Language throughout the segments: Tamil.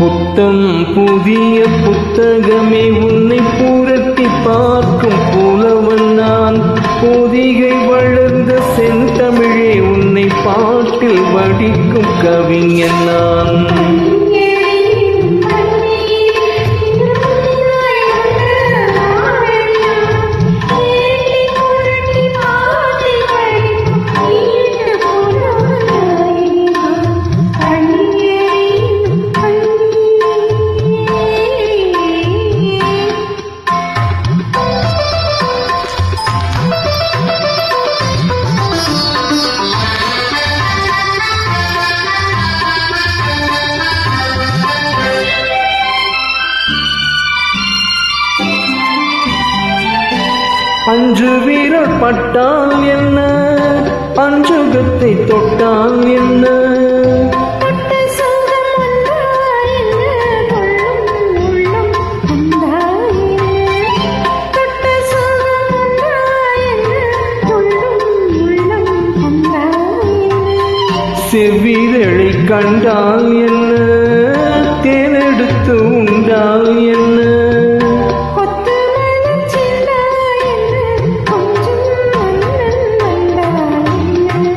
புத்தம் புதிய புத்தகமே உன்னை புரட்டி பார்க்கும் புலவன் நான். பொதிகை வளர்ந்த செந்தமிழே உன்னை பாட்டில் வடிக்கும் கவிஞன் நான். அஞ்சு வீரர் பட்டால் என்ன, அஞ்சுகத்தை தொட்டால் என்ன, செவ்விதழை கண்டால் என்ன, தேனெடுத்து உண்டால் என்ன,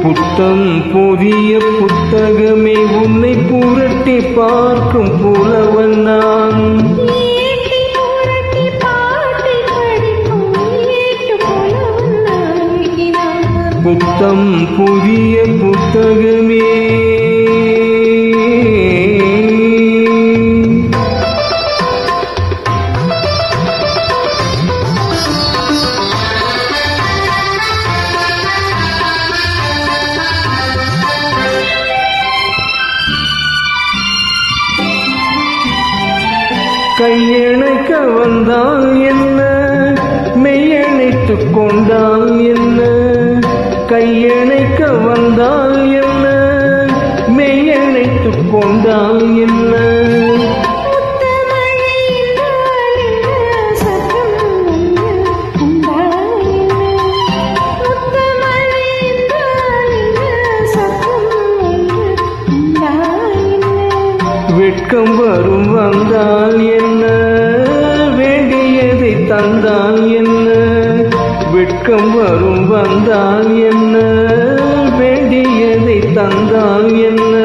புத்தம் புதிய புத்தகமே உன்னை புரட்டி பார்க்கும் புலவன் நான். புத்தம் புதிய புத்தகமே கையணைக்க வந்தால் என்ன, மெய்யணைத்துக் கொண்டால் என்ன, கையணைக்க வந்தால் என்ன, மெய்யணைத்துக் கொண்டால் என்ன, வெட்கம் வரும் வந்தால் என்ன, வேண்டியதை தந்தால் என்ன, வெட்கம் வரும் வந்தால் என்ன, வேண்டியதை தந்தால் என்ன.